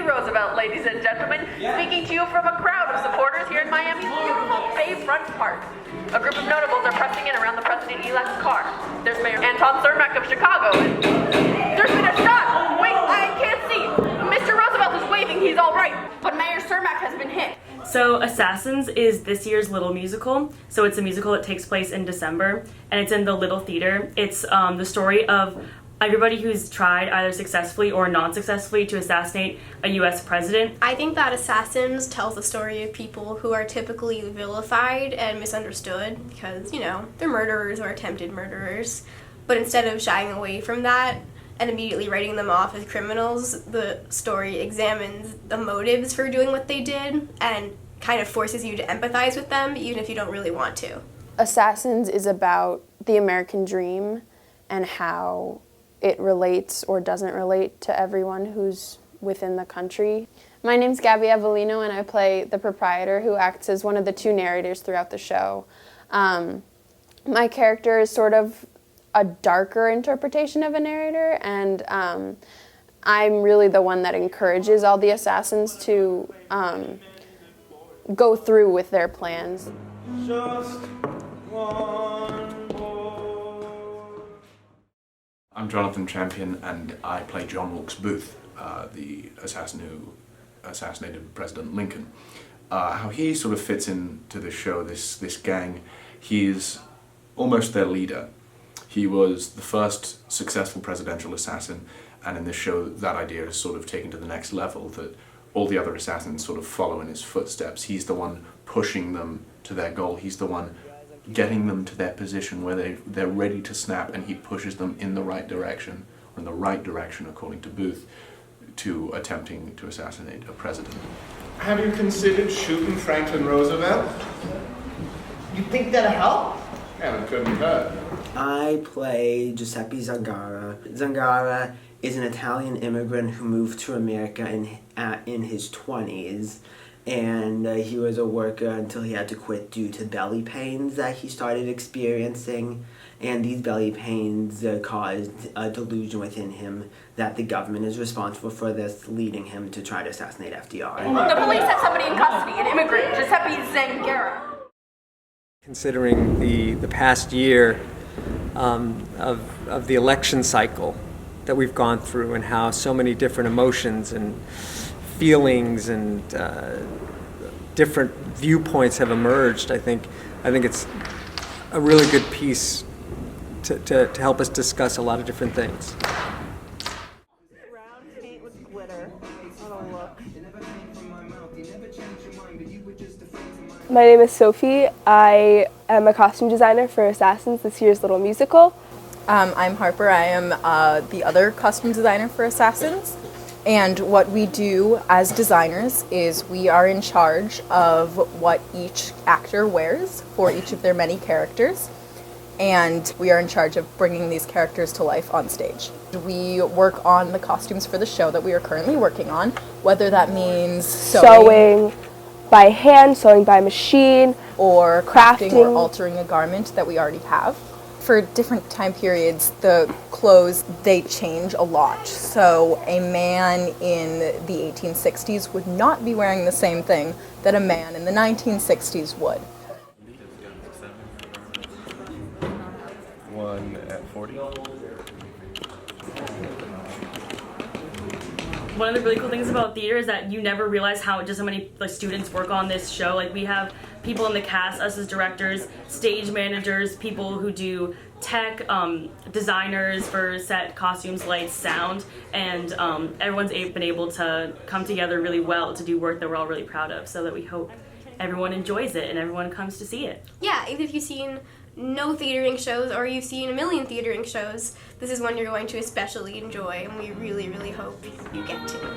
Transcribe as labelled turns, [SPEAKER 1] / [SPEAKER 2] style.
[SPEAKER 1] Roosevelt, ladies and gentlemen, speaking to you from a crowd of supporters here in Miami's beautiful Bayfront Park. A group of notables are pressing in around the President-elect's car. There's Mayor Anton Cermak of Chicago, and there's been a shot! Wait, I can't see! Mr. Roosevelt is waving, he's all right, but Mayor Cermak has been hit.
[SPEAKER 2] So Assassins is this year's Little musical. So it's a musical that takes place in December, and it's in the Little Theater. It's the story of everybody who's tried either successfully or non-successfully to assassinate a U.S. president.
[SPEAKER 3] I think that Assassins tells the story of people who are typically vilified and misunderstood because, you know, they're murderers or attempted murderers. But instead of shying away from that and immediately writing them off as criminals, the story examines the motives for doing what they did and kind of forces you to empathize with them even if you don't really want to.
[SPEAKER 4] Assassins is about the American dream and how it relates or doesn't relate to everyone who's within the country. My name's Gabby Avellino, and I play the proprietor who acts as one of the two narrators throughout the show. My character is sort of a darker interpretation of a narrator, and I'm really the one that encourages all the assassins to go through with their plans.
[SPEAKER 5] Just one more.
[SPEAKER 6] I'm Jonathan Champion, and I play John Wilkes Booth, the assassin who assassinated President Lincoln. How he sort of fits into the show, this gang, he's almost their leader. He was the first successful presidential assassin, and in this show that idea is sort of taken to the next level, that all the other assassins sort of follow in his footsteps. He's the one pushing them to their goal. He's the one getting them to their position where they're ready to snap, and he pushes them in the right direction, or in the right direction according to Booth, to attempting to assassinate a president.
[SPEAKER 5] Have you considered shooting Franklin Roosevelt?
[SPEAKER 7] You think that'll help?
[SPEAKER 5] Yeah, it couldn't hurt.
[SPEAKER 7] I play Giuseppe Zangara. Zangara is an Italian immigrant who moved to America in his 20s, and he was a worker until he had to quit due to belly pains that he started experiencing, and these belly pains caused a delusion within him that the government is responsible for this, leading him to try to assassinate FDR.
[SPEAKER 1] The police have somebody in custody, an immigrant, Giuseppe Zangara.
[SPEAKER 8] Considering the past year of the election cycle that we've gone through, and how so many different emotions and feelings and different viewpoints have emerged, I think it's a really good piece to help us discuss a lot of different things.
[SPEAKER 9] Round paint with glitter. Oh, look.
[SPEAKER 10] My name is Sophie. I am a costume designer for Assassins, this year's Little musical.
[SPEAKER 11] I'm Harper. I am the other costume designer for Assassins. And what we do as designers is we are in charge of what each actor wears for each of their many characters. And we are in charge of bringing these characters to life on stage. We work on the costumes for the show that we are currently working on, whether that means
[SPEAKER 10] sewing by hand, sewing by machine,
[SPEAKER 11] or crafting or altering a garment that we already have. For different time periods, the clothes, they change a lot. So a man in the 1860s would not be wearing the same thing that a man in the 1960s would.
[SPEAKER 5] 1 at 40.
[SPEAKER 2] One of the really cool things about theater is that you never realize how many students work on this show. Like, we have people in the cast, us as directors, stage managers, people who do tech, designers for set, costumes, lights, sound, and everyone's been able to come together really well to do work that we're all really proud of, so that we hope everyone enjoys it and everyone comes to see it.
[SPEAKER 3] Yeah, even if you've seen no theatering shows or you've seen a million theatering shows, this is one you're going to especially enjoy, and we really, really hope you get to.